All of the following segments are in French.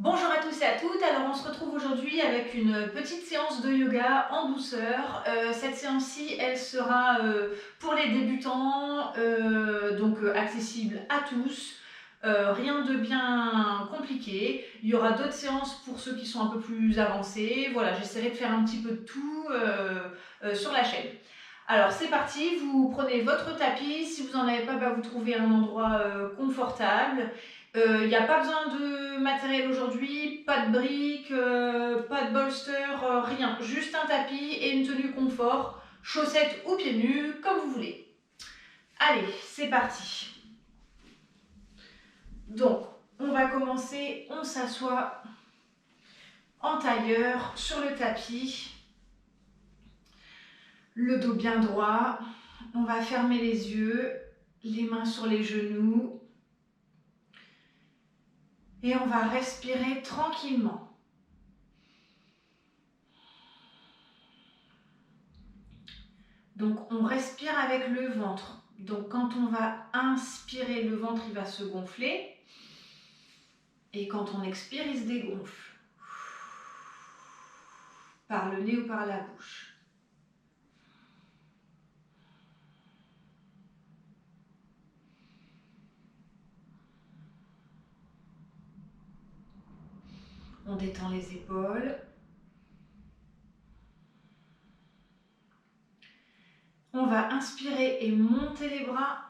Bonjour à tous et à toutes, alors on se retrouve aujourd'hui avec une petite séance de yoga en douceur. Cette séance-ci, elle sera pour les débutants, donc accessible à tous. Rien de bien compliqué. Il y aura d'autres séances pour ceux qui sont un peu plus avancés. Voilà, j'essaierai de faire un petit peu de tout sur la chaîne. Alors c'est parti, vous prenez votre tapis, si vous n'en avez pas, vous trouvez un endroit confortable. Il n'y a pas besoin de matériel aujourd'hui, pas de briques, pas de bolster, rien. Juste un tapis et une tenue confort, chaussettes ou pieds nus, comme vous voulez. Allez, c'est parti. Donc, on va commencer, on s'assoit en tailleur sur le tapis, le dos bien droit. On va fermer les yeux, les mains sur les genoux. Et on va respirer tranquillement. Donc on respire avec le ventre. Donc quand on va inspirer, le ventre il va se gonfler. Et quand on expire, il se dégonfle. Par le nez ou par la bouche. On détend les épaules. On va inspirer et monter les bras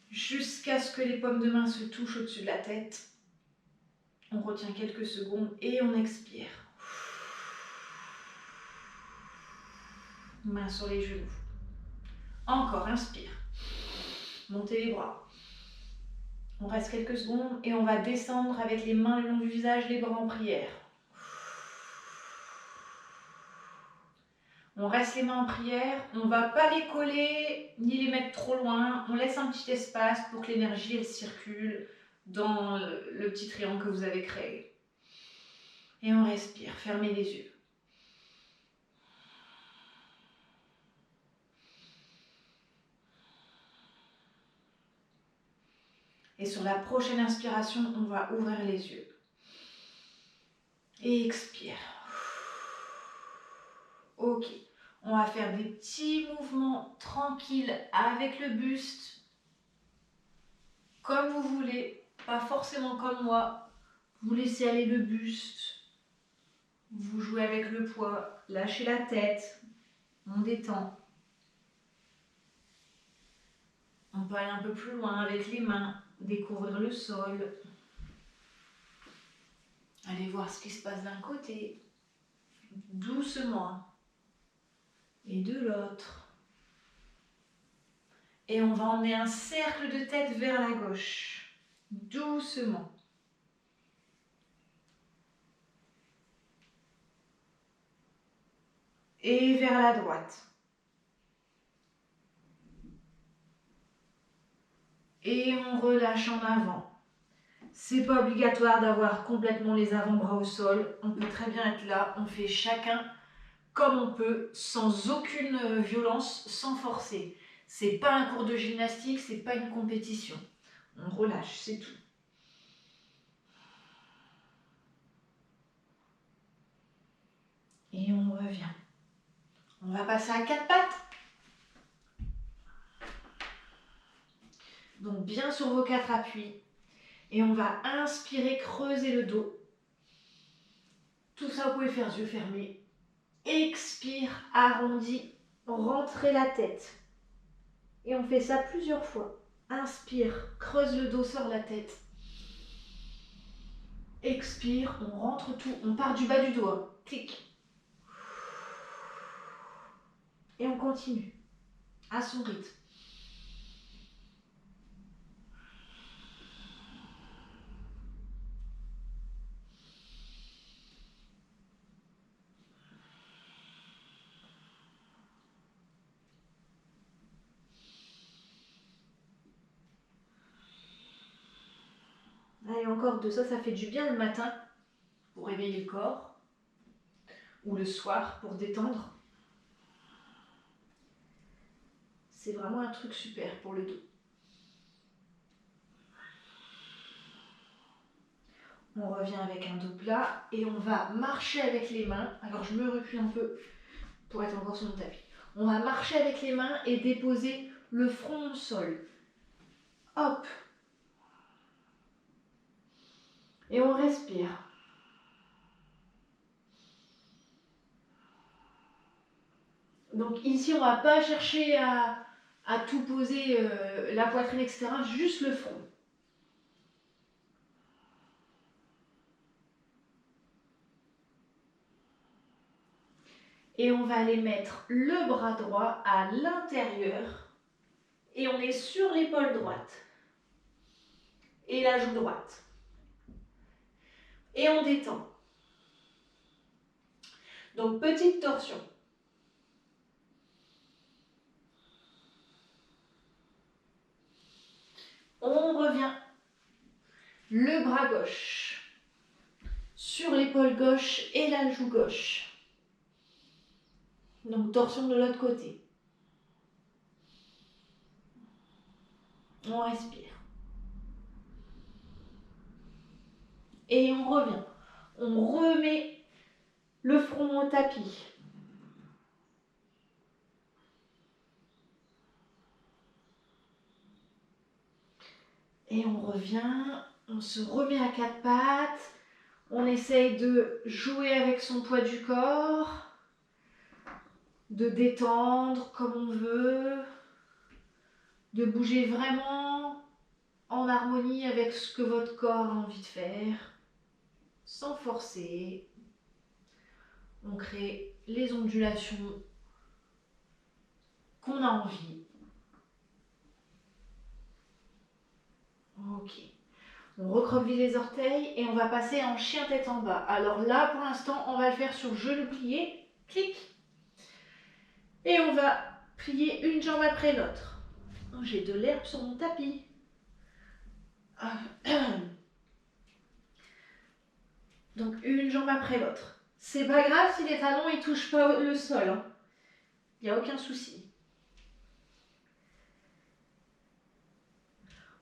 jusqu'à ce que les paumes de main se touchent au-dessus de la tête. On retient quelques secondes et on expire. Main sur les genoux. Encore, inspire. Montez les bras. On reste quelques secondes et on va descendre avec les mains le long du visage, les bras en prière. On reste les mains en prière, on ne va pas les coller ni les mettre trop loin. On laisse un petit espace pour que l'énergie elle circule dans le petit triangle que vous avez créé. Et on respire, fermez les yeux. Et sur la prochaine inspiration, on va ouvrir les yeux. Et expire. Ok. On va faire des petits mouvements tranquilles avec le buste. Comme vous voulez, pas forcément comme moi. Vous laissez aller le buste. Vous jouez avec le poids. Lâchez la tête. On détend. On peut aller un peu plus loin avec les mains. Découvrir le sol. Allez voir ce qui se passe d'un côté. Doucement. Et de l'autre. Et on va emmener un cercle de tête vers la gauche. Doucement. Et vers la droite. Et on relâche en avant. C'est pas obligatoire d'avoir complètement les avant-bras au sol. On peut très bien être là. On fait chacun comme on peut, sans aucune violence, sans forcer. C'est pas un cours de gymnastique, c'est pas une compétition. On relâche, c'est tout. Et on revient. On va passer à quatre pattes. Donc bien sur vos quatre appuis. Et on va inspirer, creuser le dos. Tout ça, vous pouvez faire yeux fermés. Expire, arrondi, rentrez la tête. Et on fait ça plusieurs fois. Inspire, creuse le dos, sort la tête. Expire, on rentre tout, on part du bas du dos. Clic. Et on continue, à son rythme. Allez, encore deux, ça fait du bien le matin pour réveiller le corps, ou le soir pour détendre. C'est vraiment un truc super pour le dos. On revient avec un dos plat et on va marcher avec les mains. Alors je me recule un peu pour être encore sur mon tapis. On va marcher avec les mains et déposer le front au sol. Hop. Et on respire. Donc ici, on ne va pas chercher à tout poser, la poitrine, etc. Juste le front. Et on va aller mettre le bras droit à l'intérieur. Et on est sur l'épaule droite. Et la joue droite. Et on détend. Donc petite torsion. On revient. Le bras gauche sur l'épaule gauche et la joue gauche. Donc torsion de l'autre côté. On respire. Et on revient. On remet le front au tapis. Et on revient. On se remet à quatre pattes. On essaye de jouer avec son poids du corps. De détendre comme on veut. De bouger vraiment en harmonie avec ce que votre corps a envie de faire. Sans forcer. On crée les ondulations qu'on a envie. Ok. On recroqueville les orteils et on va passer en chien tête en bas. Alors là, pour l'instant, on va le faire sur genou plié. Clic. Et on va plier une jambe après l'autre. Oh, j'ai de l'herbe sur mon tapis. Donc une jambe après l'autre. C'est pas grave si les talons ne touchent pas le sol. Hein. Il n'y a aucun souci.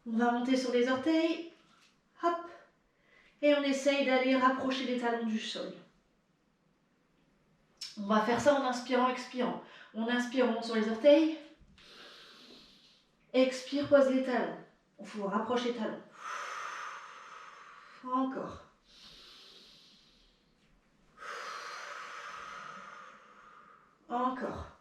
On va monter sur les orteils. Hop. Et on essaye d'aller rapprocher les talons du sol. On va faire ça en inspirant, expirant. On inspire, on monte sur les orteils. Expire, pose les talons. Il faut rapprocher les talons. Encore. Encore.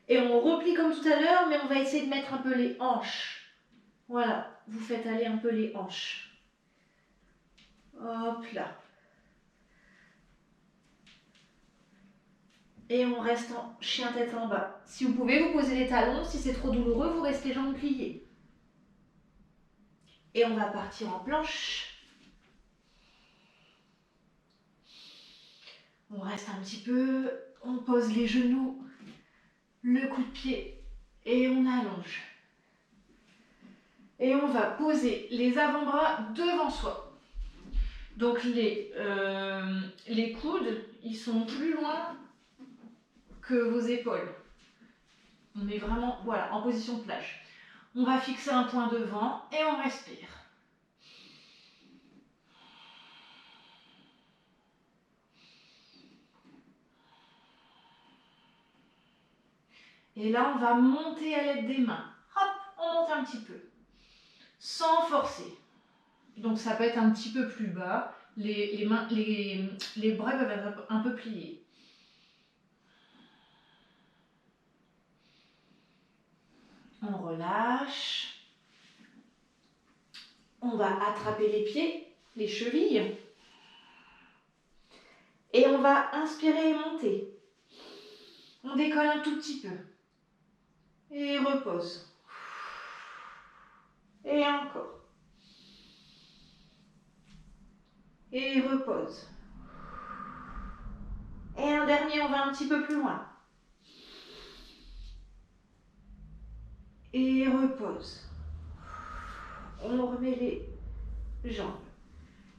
Et on replie comme tout à l'heure, mais on va essayer de mettre un peu les hanches. Voilà, vous faites aller un peu les hanches. Hop là. Et on reste en chien tête en bas. Si vous pouvez, vous posez les talons. Si c'est trop douloureux, vous restez jambes pliées. Et on va partir en planche. On reste un petit peu. On pose les genoux, le coup de pied et on allonge. Et on va poser les avant-bras devant soi. Donc les coudes, ils sont plus loin que vos épaules. On est vraiment voilà, en position de plage. On va fixer un point devant et on respire. Et là, on va monter à l'aide des mains. Hop, on monte un petit peu. Sans forcer. Donc ça peut être un petit peu plus bas. Les bras peuvent être un peu pliés. On relâche. On va attraper les pieds, les chevilles. Et on va inspirer et monter. On décolle un tout petit peu. Et repose. Et encore. Et repose. Et un dernier, on va un petit peu plus loin. Et repose. On remet les jambes.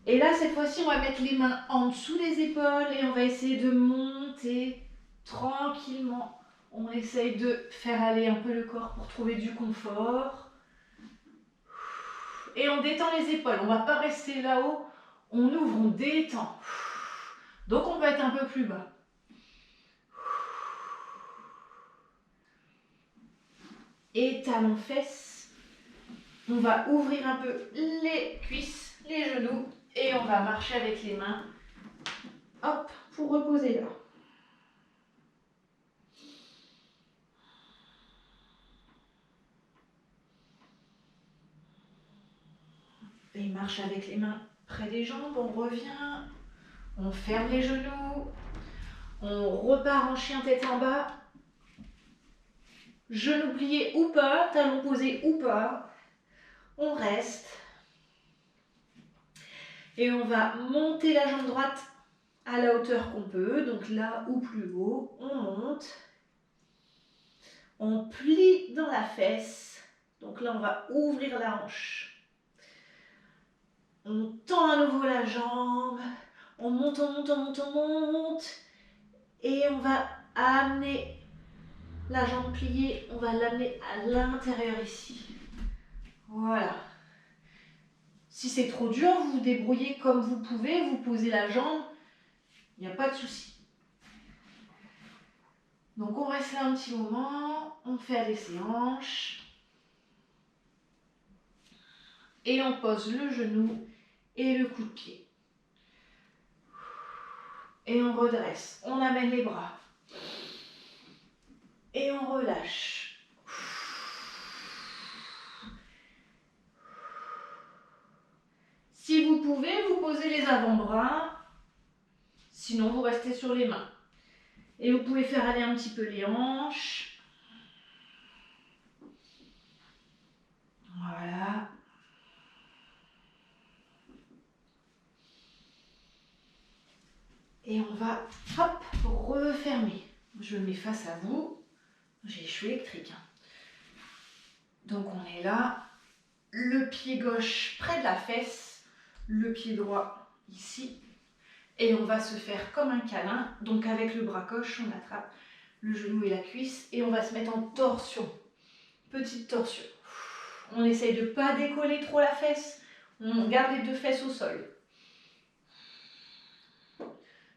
Et là, cette fois-ci, on va mettre les mains en dessous des épaules et on va essayer de monter tranquillement. On essaye de faire aller un peu le corps pour trouver du confort. Et on détend les épaules. On ne va pas rester là-haut. On ouvre, on détend. Donc on peut être un peu plus bas. Et talons fesses. On va ouvrir un peu les cuisses, les genoux. Et on va marcher avec les mains. Hop, pour reposer là. Et marche avec les mains près des jambes. On revient. On ferme les genoux. On repart en chien tête en bas. Genoux pliés ou pas, talons posés ou pas. On reste. Et on va monter la jambe droite à la hauteur qu'on peut. Donc là ou plus haut, on monte. On plie dans la fesse. Donc là, on va ouvrir la hanche. On tend à nouveau la jambe. On monte, on monte, on monte, on monte. Et on va amener la jambe pliée. On va l'amener à l'intérieur ici. Voilà. Si c'est trop dur, vous vous débrouillez comme vous pouvez. Vous posez la jambe. Il n'y a pas de souci. Donc on reste là un petit moment. On fait aller ses hanches. Et on pose le genou et le coup de pied. Et on redresse. On amène les bras. Et on relâche. Si vous pouvez, vous posez les avant-bras. Sinon, vous restez sur les mains. Et vous pouvez faire aller un petit peu les hanches. Voilà. Et on va, hop, refermer. Je me mets face à vous. J'ai les cheveux électriques. Donc on est là. Le pied gauche près de la fesse. Le pied droit ici. Et on va se faire comme un câlin. Donc avec le bras gauche, on attrape le genou et la cuisse. Et on va se mettre en torsion. Petite torsion. On essaye de ne pas décoller trop la fesse. On garde les deux fesses au sol.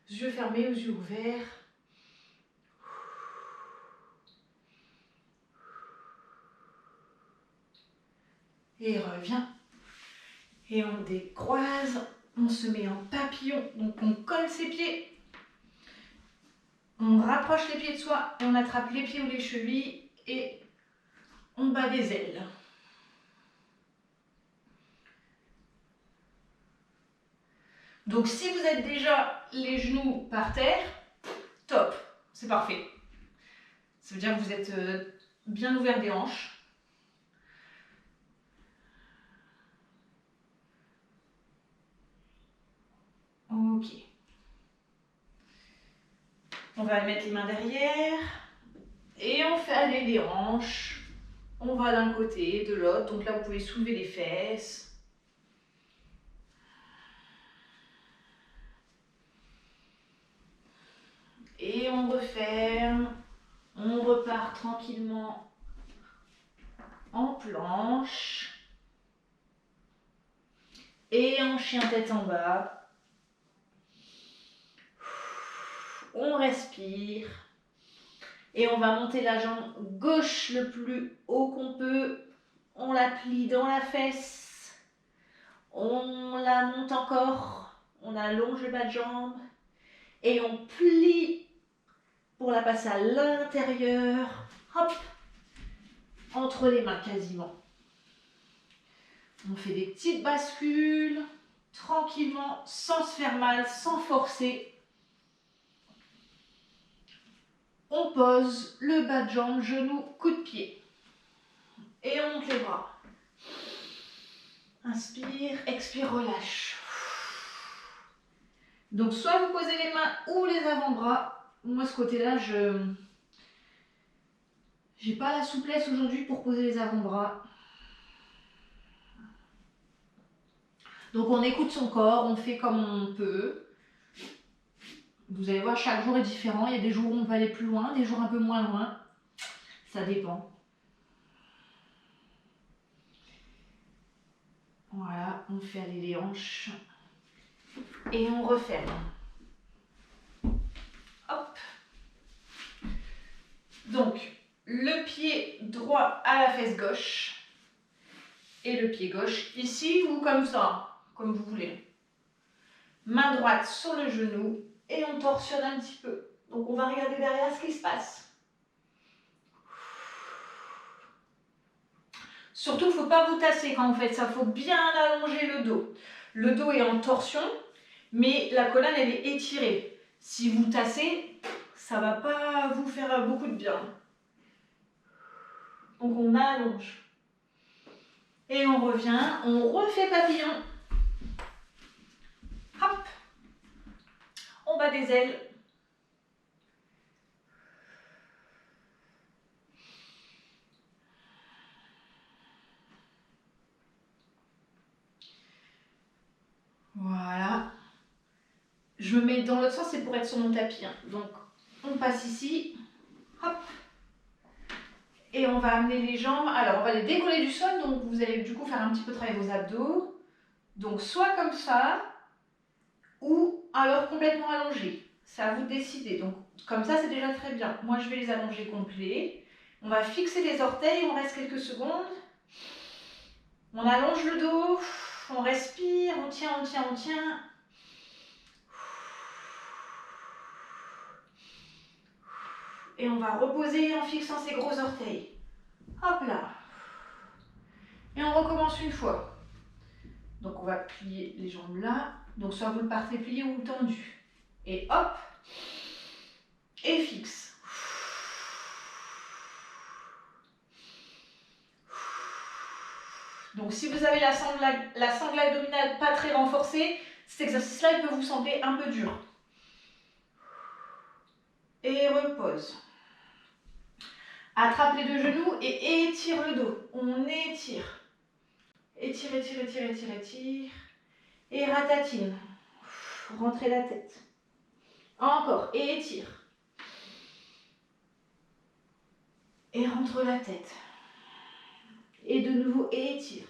Yeux fermés aux yeux ouverts. Et revient. Et on décroise. On se met en papillon. Donc on colle ses pieds. On rapproche les pieds de soi. On attrape les pieds ou les chevilles. Et on bat des ailes. Donc si vous êtes déjà les genoux par terre, top. C'est parfait. Ça veut dire que vous êtes bien ouvert des hanches. Ok. On va mettre les mains derrière et on fait aller les hanches. On va d'un côté, de l'autre. Donc là, vous pouvez soulever les fesses. Et on referme. On repart tranquillement en planche. Et en chien tête en bas. On respire. Et on va monter la jambe gauche le plus haut qu'on peut. On la plie dans la fesse. On la monte encore. On allonge le bas de jambe. Et on plie pour la passer à l'intérieur. Hop. Entre les mains quasiment. On fait des petites bascules. Tranquillement, sans se faire mal, sans forcer. On pose le bas de jambe, genou, coup de pied. Et on monte les bras. Inspire, expire, relâche. Donc soit vous posez les mains ou les avant-bras. Moi ce côté-là, j'ai pas la souplesse aujourd'hui pour poser les avant-bras. Donc on écoute son corps, on fait comme on peut. Vous allez voir, chaque jour est différent. Il y a des jours où on peut aller plus loin, des jours un peu moins loin. Ça dépend. on fait aller les hanches et on referme. Hop. Donc, le pied droit à la fesse gauche et le pied gauche ici ou comme ça, comme vous voulez. Main droite sur le genou et on torsionne un petit peu. Donc, on va regarder derrière ce qui se passe. Surtout, il ne faut pas vous tasser quand vous faites ça. Il faut bien allonger le dos. Le dos est en torsion, mais la colonne, elle est étirée. Si vous tassez, ça ne va pas vous faire beaucoup de bien. Donc, on allonge. Et on revient, on refait papillon. Hop. On bat des ailes. Voilà. Je me mets dans l'autre sens, c'est pour être sur mon tapis. Donc, on passe ici. Hop. Et on va amener les jambes. Alors, on va les décoller du sol. Donc, vous allez du coup faire un petit peu travailler vos abdos. Donc, soit comme ça, ou alors complètement allongé. C'est à vous de décider. Donc, comme ça, c'est déjà très bien. Moi, je vais les allonger complets. On va fixer les orteils. On reste quelques secondes. On allonge le dos. On respire. On tient, on tient, on tient. Et on va reposer en fixant ses gros orteils. Hop là. Et on recommence une fois. Donc on va plier les jambes là. Donc soit vous le partez plié ou tendu. Et hop. Et fixe. Donc si vous avez la sangle abdominale pas très renforcée, cet exercice-là il peut vous sembler un peu dur. Et repose. Attrape les deux genoux et étire le dos. On étire. Étire, étire, étire, étire, étire. Et ratatine. Rentrez la tête. Encore. Et étire. Et rentre la tête. Et de nouveau, étire.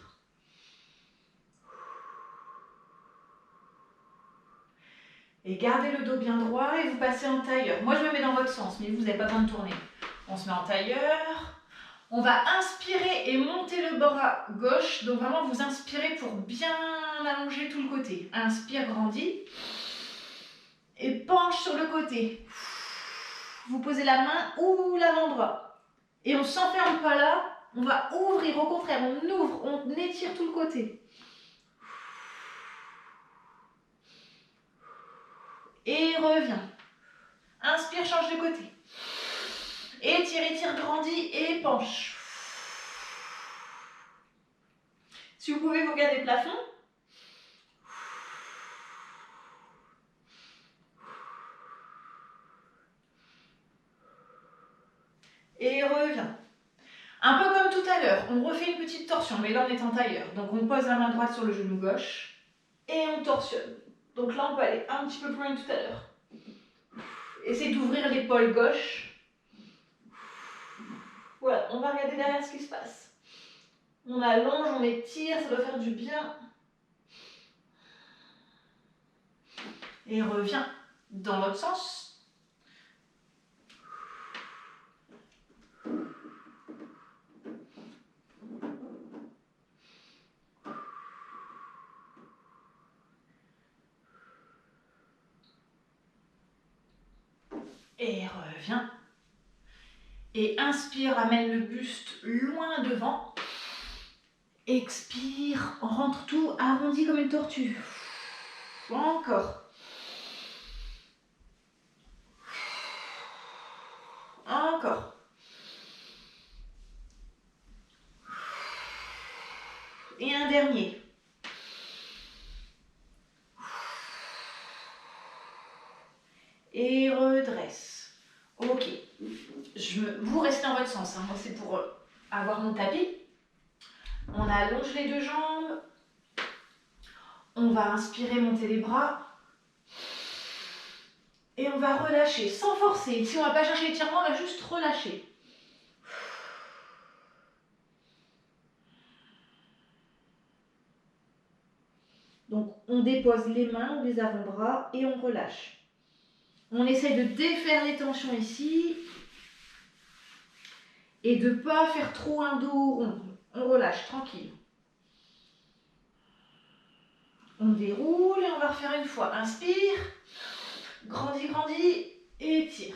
Et gardez le dos bien droit et vous passez en tailleur. Moi, je me mets dans votre sens, mais vous n'avez pas besoin de tourner. On se met en tailleur. On va inspirer et monter le bras gauche. Donc vraiment, vous inspirez pour bien allonger tout le côté. Inspire, grandis. Et penche sur le côté. Vous posez la main ou l'avant-bras. Et on ne s'enferme pas là. On va ouvrir, au contraire, on ouvre, on étire tout le côté. Et reviens. Inspire, change de côté. Étire, étire, grandis et penche. Si vous pouvez, vous regardez le plafond. Et reviens. Un peu comme tout à l'heure, on refait une petite torsion, mais là on est en tailleur. Donc on pose la main droite sur le genou gauche et on torsionne. Donc là on peut aller un petit peu plus loin que tout à l'heure. Essayez d'ouvrir l'épaule gauche. Voilà, on va regarder derrière ce qui se passe. On allonge, on étire, ça doit faire du bien. Et reviens dans l'autre sens. Et reviens. Et inspire, amène le buste loin devant. Expire, rentre tout arrondi comme une tortue. Encore. Encore. Et un dernier. Et redresse. Ok. Vous restez dans votre sens. Moi, c'est pour avoir mon tapis. On allonge les deux jambes. On va inspirer, monter les bras. Et on va relâcher, sans forcer. Ici, on ne va pas chercher l'étirement, on va juste relâcher. Donc on dépose les mains ou les avant-bras et on relâche. On essaie de défaire les tensions ici et de ne pas faire trop un dos rond. On relâche, tranquille. On déroule et on va refaire une fois. Inspire, grandis, grandis et étire.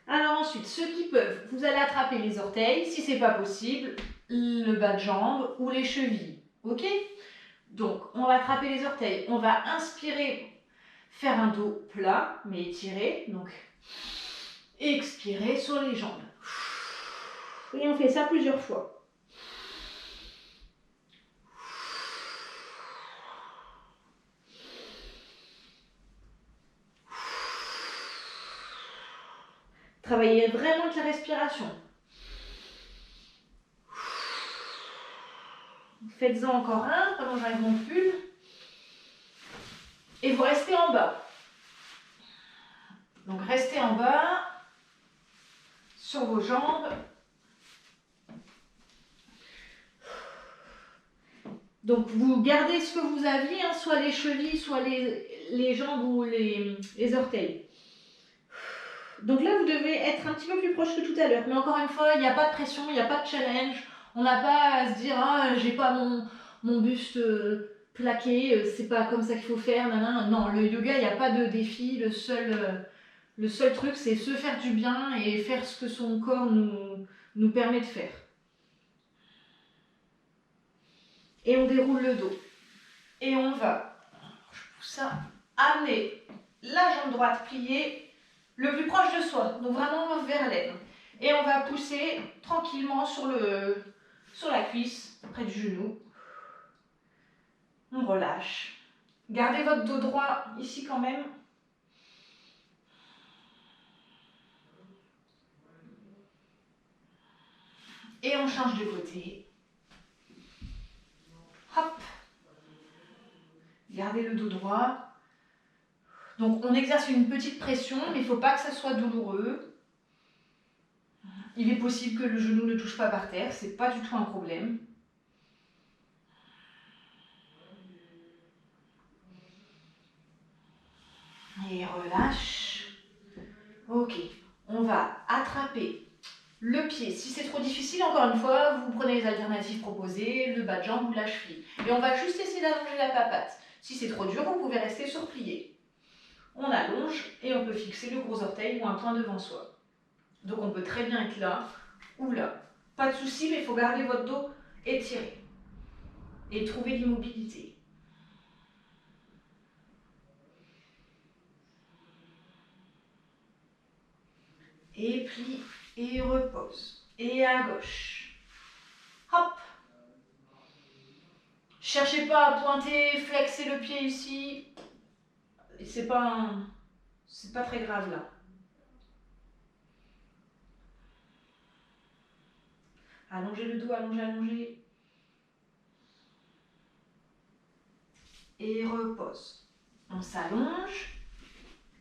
Alors ensuite, ceux qui peuvent, vous allez attraper les orteils, si c'est pas possible, le bas de jambe ou les chevilles. Ok? Donc, on va attraper les orteils. On va inspirer, faire un dos plat, mais étiré. Donc, expirer sur les jambes. Et on fait ça plusieurs fois. Travaillez vraiment avec la respiration. Faites-en encore un pendant que j'enlève mon pull. Et vous restez en bas. Donc restez en bas, sur vos jambes. Donc vous gardez ce que vous aviez, hein, soit les chevilles, soit les jambes ou les orteils. Donc là, vous devez être un petit peu plus proche que tout à l'heure. Mais encore une fois, il n'y a pas de pression, il n'y a pas de challenge. On n'a pas à se dire « Ah, j'ai pas mon buste plaqué, c'est pas comme ça qu'il faut faire. » Non, le yoga, il n'y a pas de défi. Le seul truc, c'est se faire du bien et faire ce que son corps nous permet de faire. Et on déroule le dos. Et on va, je pousse ça, amener la jambe droite pliée le plus proche de soi, donc vraiment vers l'aine. Et on va pousser tranquillement sur la cuisse, près du genou. On relâche. Gardez votre dos droit ici quand même. Et on change de côté. Hop. Gardez le dos droit. Donc on exerce une petite pression, mais il ne faut pas que ça soit douloureux. Il est possible que le genou ne touche pas par terre, ce n'est pas du tout un problème. Et relâche. Ok, on va attraper le pied. Si c'est trop difficile, encore une fois, vous prenez les alternatives proposées, le bas de jambe ou la cheville. Et on va juste essayer d'allonger la papate. Si c'est trop dur, vous pouvez rester surplié. On allonge et on peut fixer le gros orteil ou un point devant soi. Donc on peut très bien être là ou là. Pas de souci, mais il faut garder votre dos étiré et trouver l'immobilité. Et plie et repose. Et à gauche. Hop. Cherchez pas à pointer, flexer le pied ici. C'est pas très grave là. Allongez le dos, allongez, allongez. Et repose. On s'allonge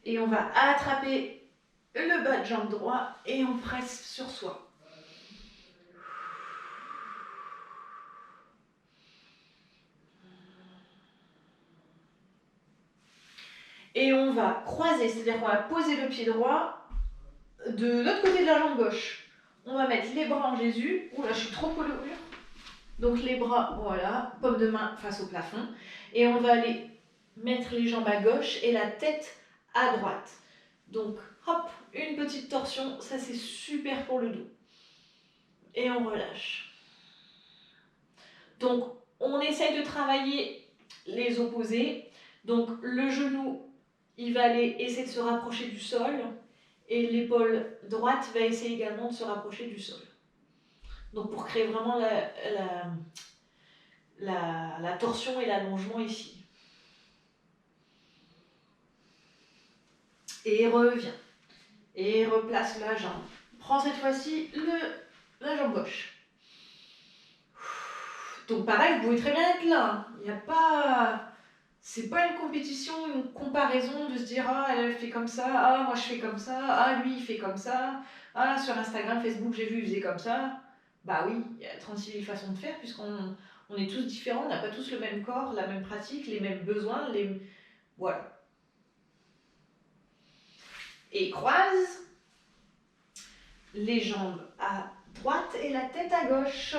et on va attraper le bas de jambe droit et on presse sur soi. Et on va croiser, c'est-à-dire qu'on va poser le pied droit de l'autre côté de la jambe gauche. On va mettre les bras en Jésus. Ouh là, je suis trop colorure. Donc les bras, voilà, paume de main face au plafond. Et on va aller mettre les jambes à gauche et la tête à droite. Donc, hop, une petite torsion, ça c'est super pour le dos. Et on relâche. Donc, on essaye de travailler les opposés. Donc, le genou, il va aller essayer de se rapprocher du sol. Et l'épaule droite va essayer également de se rapprocher du sol. Donc, pour créer vraiment la torsion et l'allongement ici. Et reviens. Et replace la jambe. Prends cette fois-ci la jambe gauche. Donc pareil, vous pouvez très bien être là. Il n'y a pas... C'est pas une compétition, une comparaison de se dire ah elle fait comme ça, ah moi je fais comme ça, ah lui il fait comme ça, ah sur Instagram, Facebook j'ai vu il faisait comme ça. Bah oui, il y a 36 000 façons de faire puisqu'on est tous différents, on n'a pas tous le même corps, la même pratique, les mêmes besoins, voilà. Et croise les jambes à droite et la tête à gauche.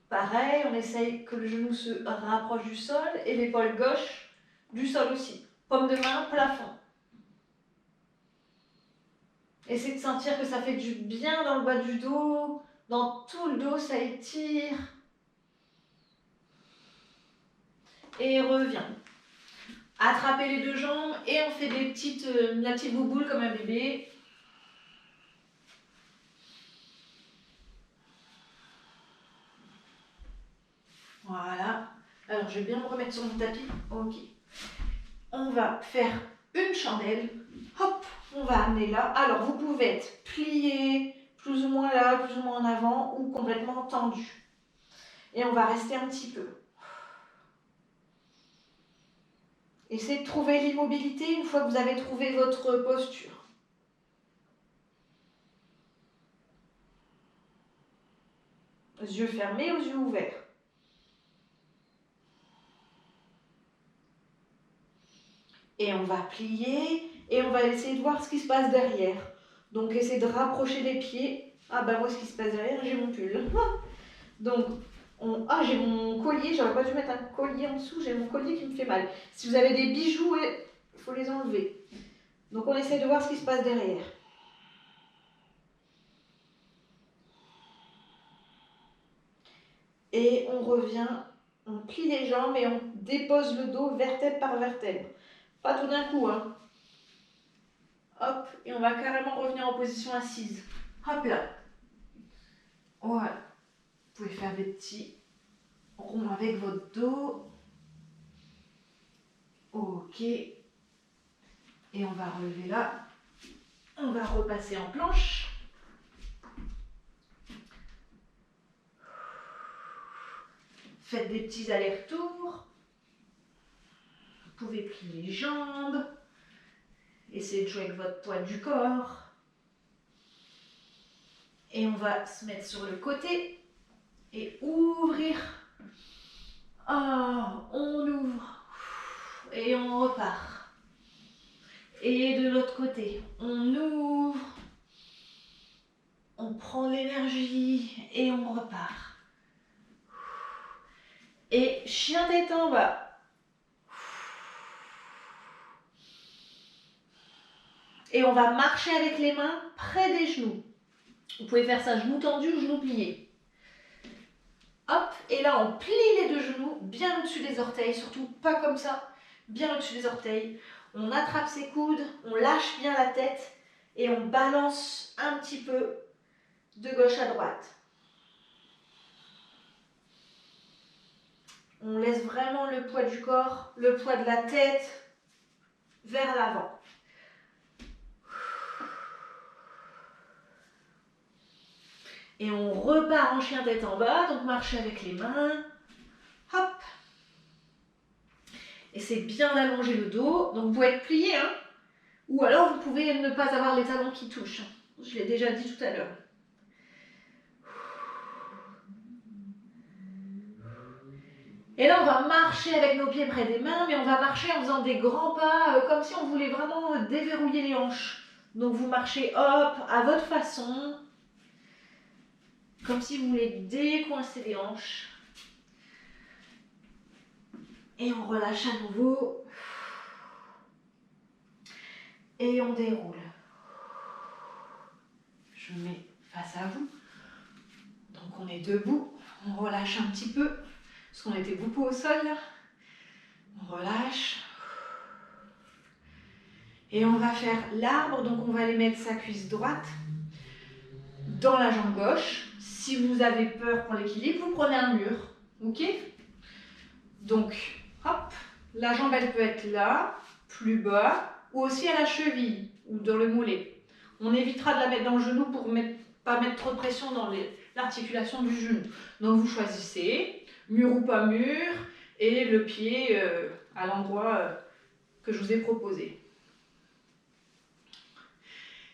Pareil, on essaye que le genou se rapproche du sol et l'épaule gauche du sol aussi. Paume de main, plafond. Essayez de sentir que ça fait du bien dans le bas du dos, dans tout le dos, ça étire. Et revient. Attrapez les deux jambes et on fait la petite bouboule comme un bébé. Voilà. Alors, je vais bien me remettre sur mon tapis. Ok. On va faire une chandelle. Hop, on va amener là. Alors, vous pouvez être plié, plus ou moins là, plus ou moins en avant, ou complètement tendu. Et on va rester un petit peu. Essayez de trouver l'immobilité une fois que vous avez trouvé votre posture. Yeux fermés, aux yeux ouverts. Et on va plier et on va essayer de voir ce qui se passe derrière. Donc, essayez de rapprocher les pieds. Ah ben moi, ce qui se passe derrière, j'ai mon pull. Donc, j'ai mon collier. J'aurais pas dû mettre un collier en dessous. J'ai mon collier qui me fait mal. Si vous avez des bijoux, il faut les enlever. Donc, on essaie de voir ce qui se passe derrière. Et on revient, on plie les jambes et on dépose le dos vertèbre par vertèbre. Pas tout d'un coup, hein. Hop, et on va carrément revenir en position assise. Hop là. Voilà. Vous pouvez faire des petits ronds avec votre dos. Ok. Et on va relever là. On va repasser en planche. Faites des petits allers-retours. Vous pouvez plier les jambes. Essayez de jouer avec votre poids du corps. Et on va se mettre sur le côté et ouvrir. On ouvre et on repart. Et de l'autre côté, on ouvre, on prend l'énergie et on repart. Et chien tête en bas. Et on va marcher avec les mains près des genoux. Vous pouvez faire ça genou tendu ou genou plié. Hop, et là on plie les deux genoux bien au-dessus des orteils, surtout pas comme ça, bien au-dessus des orteils. On attrape ses coudes, on lâche bien la tête et on balance un petit peu de gauche à droite. On laisse vraiment le poids du corps, le poids de la tête vers l'avant. Et on repart en chien tête en bas, donc marcher avec les mains. Hop. Et c'est bien d'allonger le dos. Donc vous pouvez être plié, hein. Ou alors vous pouvez ne pas avoir les talons qui touchent. Je l'ai déjà dit tout à l'heure. Et là on va marcher avec nos pieds près des mains, mais on va marcher en faisant des grands pas, comme si on voulait vraiment déverrouiller les hanches. Donc vous marchez hop, à votre façon. Comme si vous voulez décoincer les hanches. Et on relâche à nouveau. Et on déroule. Je me mets face à vous. Donc on est debout. On relâche un petit peu. Parce qu'on était beaucoup au sol. On relâche. Et on va faire l'arbre. Donc on va aller mettre sa cuisse droite dans la jambe gauche. Si vous avez peur pour l'équilibre, vous prenez un mur. Ok? Donc, hop, la jambe elle peut être là, plus bas, ou aussi à la cheville, ou dans le mollet. On évitera de la mettre dans le genou pour pas mettre trop de pression dans l'articulation du genou. Donc vous choisissez mur ou pas mur et le pied à l'endroit que je vous ai proposé.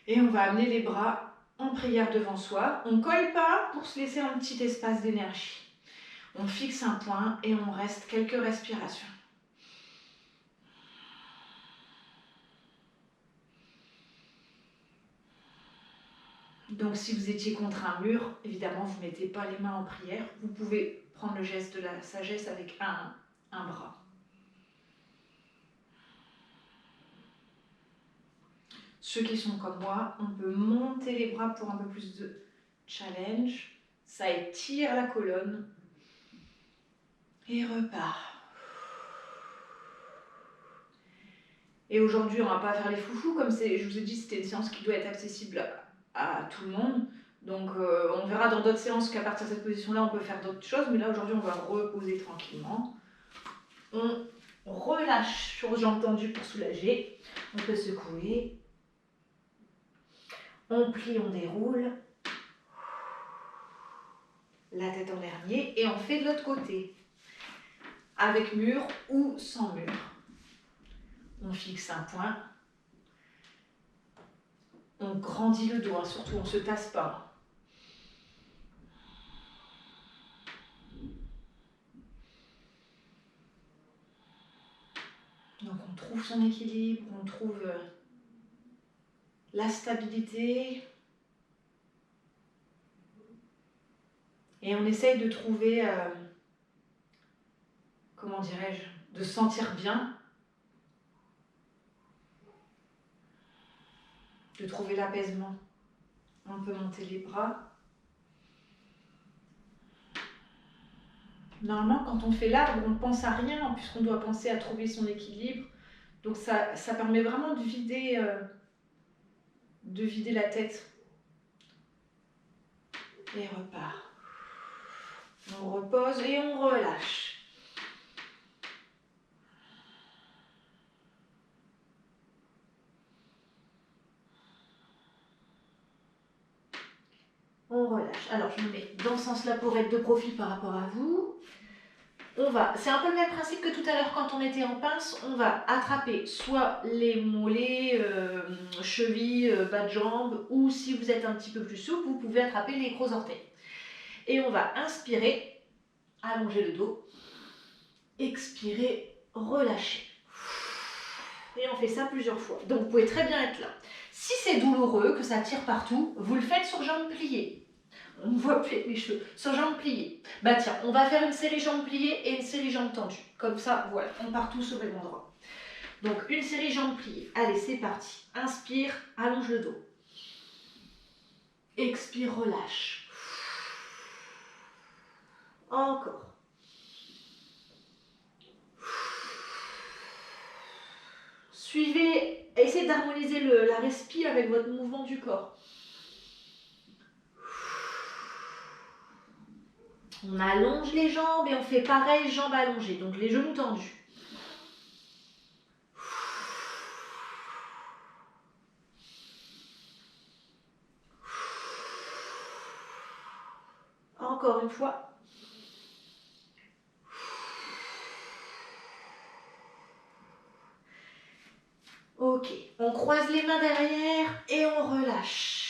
Et on va amener les bras en prière devant soi. On ne colle pas pour se laisser un petit espace d'énergie. On fixe un point et on reste quelques respirations. Donc si vous étiez contre un mur, évidemment vous ne mettez pas les mains en prière. Vous pouvez prendre le geste de la sagesse avec un bras. Ceux qui sont comme moi, on peut monter les bras pour un peu plus de challenge. Ça étire la colonne. Et repart. Et aujourd'hui, on ne va pas faire les foufous, comme je vous ai dit, c'était une séance qui doit être accessible à tout le monde. Donc on verra dans d'autres séances qu'à partir de cette position-là, on peut faire d'autres choses. Mais là, aujourd'hui, on va reposer tranquillement. On relâche sur jambes tendues pour soulager. On peut secouer. On plie, on déroule. La tête en dernier. Et on fait de l'autre côté. Avec mur ou sans mur. On fixe un point. On grandit le dos, hein, surtout on ne se tasse pas. Donc on trouve son équilibre, on trouve la stabilité. Et on essaye de trouver, comment dirais-je, de se sentir bien. De trouver l'apaisement. On peut monter les bras. Normalement, quand on fait l'arbre, on ne pense à rien puisqu'on doit penser à trouver son équilibre. Donc ça permet vraiment de vider la tête. Et repart. On repose et on relâche. On relâche. Alors je me mets dans ce sens-là pour être de profil par rapport à vous. C'est un peu le même principe que tout à l'heure quand on était en pince. On va attraper soit les mollets, chevilles, bas de jambes, ou si vous êtes un petit peu plus souple, vous pouvez attraper les gros orteils. Et on va inspirer, allonger le dos, expirer, relâcher. Et on fait ça plusieurs fois. Donc vous pouvez très bien être là. Si c'est douloureux, que ça tire partout, vous le faites sur jambes pliées. On voit les cheveux, sur jambes pliées. Bah tiens, on va faire une série jambes pliées et une série jambes tendues. Comme ça, voilà, on part tous au même endroit. Donc une série jambes pliées. Allez, c'est parti. Inspire, allonge le dos. Expire, relâche. Encore. Suivez, essayez d'harmoniser la respi avec votre mouvement du corps. On allonge les jambes et on fait pareil, jambes allongées, donc les genoux tendus. Encore une fois. Ok, on croise les mains derrière et on relâche.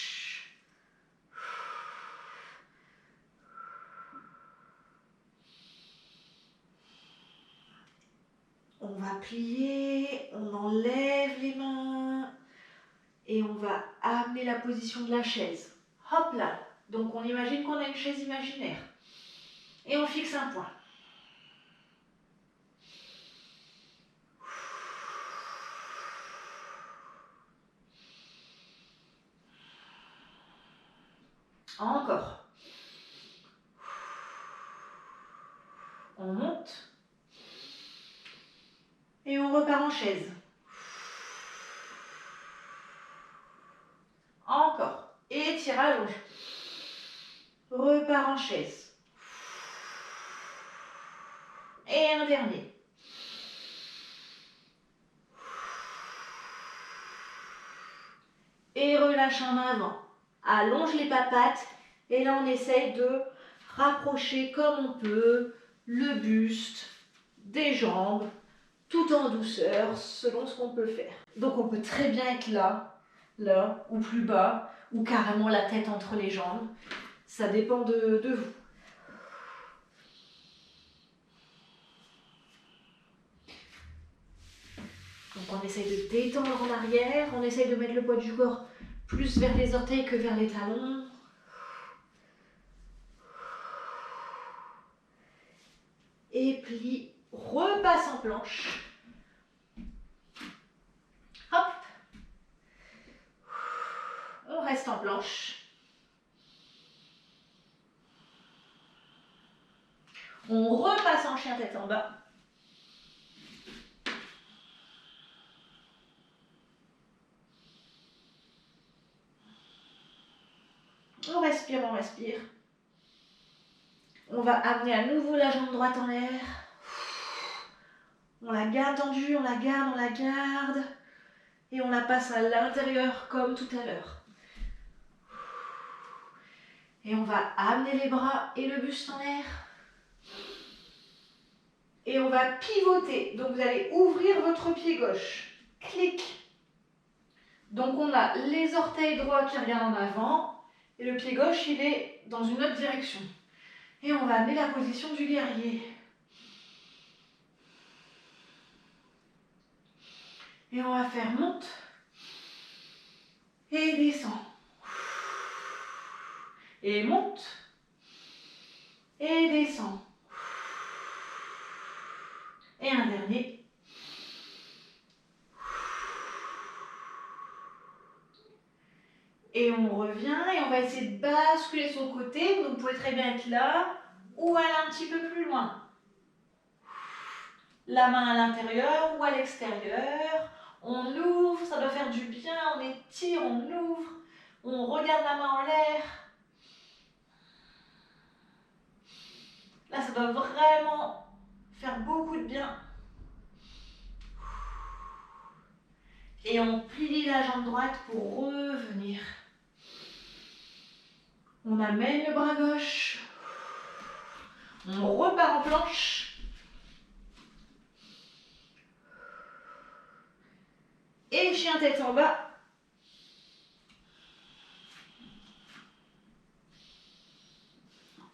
On va plier, on enlève les mains et on va amener la position de la chaise. Hop là, donc on imagine qu'on a une chaise imaginaire. Et on fixe un point. Encore. On monte. Et on repart en chaise. Encore. Et tire, allonge. Repart en chaise. Et un dernier. Et relâche en avant. Allonge les papates Et là, on essaye de rapprocher comme on peut le buste des jambes, tout en douceur, selon ce qu'on peut faire. Donc on peut très bien être là, là, ou plus bas, ou carrément la tête entre les jambes. Ça dépend de vous. Donc on essaye de détendre en arrière, on essaye de mettre le poids du corps plus vers les orteils que vers les talons. Et plie, repasse en planche. Hop. On reste en planche. On repasse en chien tête en bas. On respire, on respire. On va amener à nouveau la jambe droite en l'air. On la garde tendue, on la garde, on la garde. Et on la passe à l'intérieur comme tout à l'heure. Et on va amener les bras et le buste en l'air. Et on va pivoter. Donc vous allez ouvrir votre pied gauche. Clic. Donc on a les orteils droits qui regardent en avant. Et le pied gauche, il est dans une autre direction. Et on va amener la position du guerrier. Et on va faire monte. Et descend. Et monte. Et descend. Et un dernier. Et on revient et on va essayer de basculer sur le côté. Donc vous pouvez très bien être là ou aller un petit peu plus loin. La main à l'intérieur ou à l'extérieur. On ouvre, ça doit faire du bien. On étire, on ouvre. On regarde la main en l'air. Là, ça doit vraiment faire beaucoup de bien. Et on plie la jambe droite pour revenir. On amène le bras gauche. On repart en planche. Et chien tête en bas.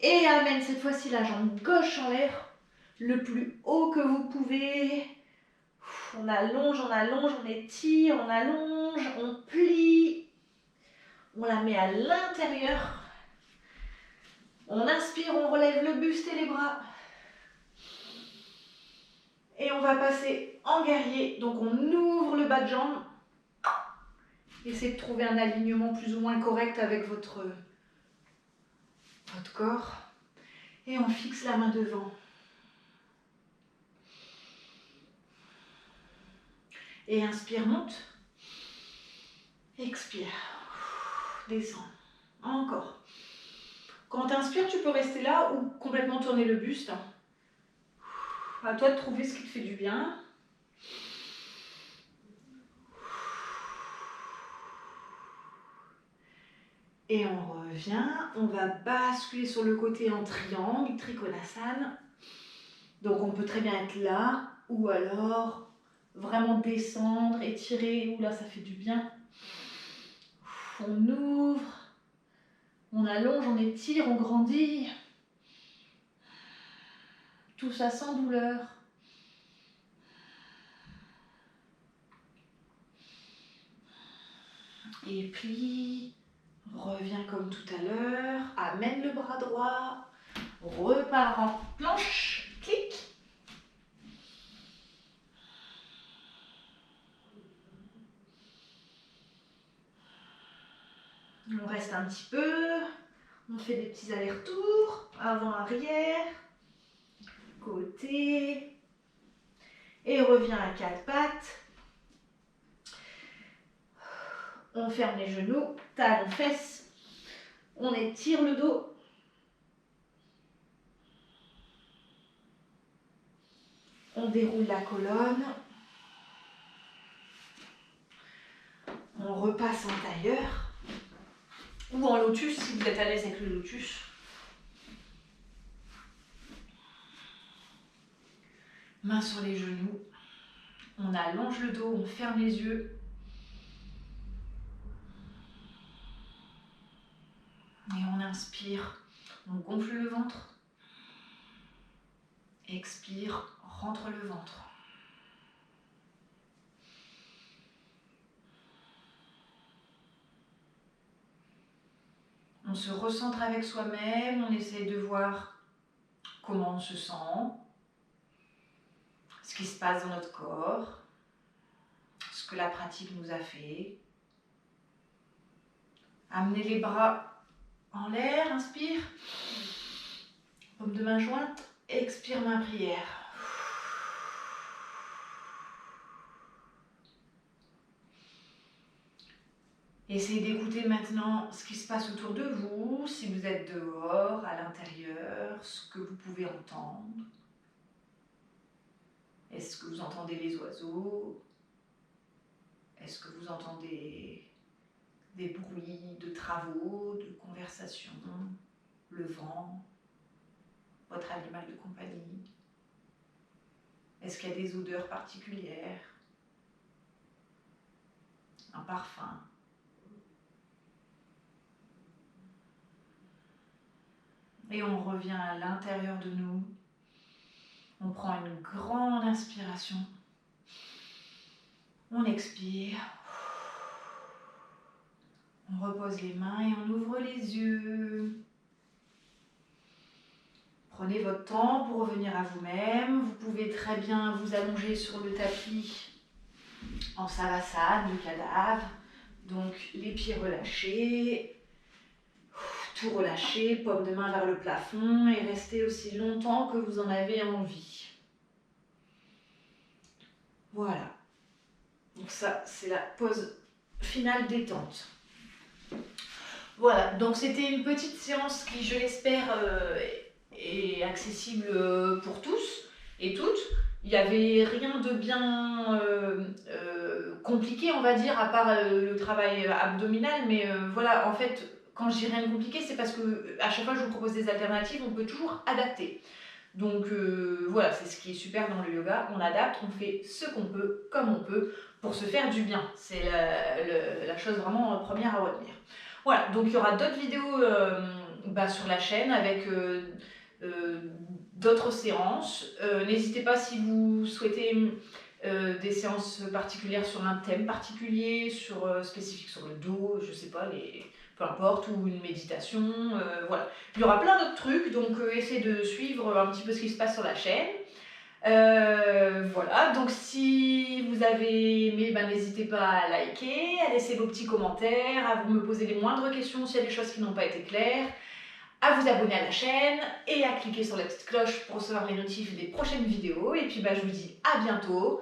Et amène cette fois-ci la jambe gauche en l'air, le plus haut que vous pouvez. On allonge, on étire, on allonge, on plie. On la met à l'intérieur. On inspire, on relève le buste et les bras. Et on va passer en guerrier. Donc on ouvre le bas de jambe. Essayez de trouver un alignement plus ou moins correct avec votre corps. Et on fixe la main devant. Et inspire, monte. Expire. Descend. Encore. Quand tu inspires, tu peux rester là ou complètement tourner le buste. À toi de trouver ce qui te fait du bien. Et on revient. On va basculer sur le côté en triangle, Trikonasana. Donc on peut très bien être là ou alors vraiment descendre, étirer, ou là ça fait du bien. On ouvre, on allonge, on étire, on grandit. Tout ça sans douleur. Et plie, reviens comme tout à l'heure, amène le bras droit, repars en planche, clic. On reste un petit peu, on fait des petits allers-retours, avant-arrière, côté, et revient à quatre pattes. On ferme les genoux, talons, fesses, on étire le dos. On déroule la colonne. On repasse en tailleur. ou en lotus si vous êtes à l'aise avec le lotus. Main sur les genoux. On allonge le dos, on ferme les yeux. Et on inspire, on gonfle le ventre. Expire, rentre le ventre. On se recentre avec soi-même, on essaye de voir comment on se sent, ce qui se passe dans notre corps, ce que la pratique nous a fait. Amenez les bras en l'air, inspire. Paume de main jointe, expire, main prière. Essayez d'écouter maintenant ce qui se passe autour de vous, si vous êtes dehors, à l'intérieur, ce que vous pouvez entendre. Est-ce que vous entendez les oiseaux? Est-ce que vous entendez des bruits de travaux, de conversations, le vent, votre animal de compagnie? Est-ce qu'il y a des odeurs particulières? Un parfum? Et on revient à l'intérieur de nous. On prend une grande inspiration. On expire. On repose les mains et on ouvre les yeux. Prenez votre temps pour revenir à vous-même. Vous pouvez très bien vous allonger sur le tapis en savasana, le cadavre. Donc les pieds relâchés. Tout relâcher, paume de main vers le plafond et restez aussi longtemps que vous en avez envie. Voilà. Donc ça, c'est la pause finale détente. Voilà, donc c'était une petite séance qui, je l'espère, est accessible pour tous et toutes. Il n'y avait rien de bien compliqué, on va dire, à part le travail abdominal, mais voilà, en fait, quand je dis rien de compliqué, c'est parce que à chaque fois que je vous propose des alternatives, on peut toujours adapter. Donc voilà, c'est ce qui est super dans le yoga, on adapte, on fait ce qu'on peut, comme on peut, pour se faire du bien. C'est la chose vraiment première à retenir. Voilà, donc il y aura d'autres vidéos sur la chaîne avec d'autres séances. N'hésitez pas si vous souhaitez des séances particulières sur un thème particulier, spécifique sur le dos, je sais pas, peu importe, ou une méditation, voilà. Il y aura plein d'autres trucs, donc essayez de suivre un petit peu ce qui se passe sur la chaîne. Voilà, donc si vous avez aimé, n'hésitez pas à liker, à laisser vos petits commentaires, à vous me poser les moindres questions s'il y a des choses qui n'ont pas été claires, à vous abonner à la chaîne et à cliquer sur la petite cloche pour recevoir les notifs des prochaines vidéos. Et puis je vous dis à bientôt.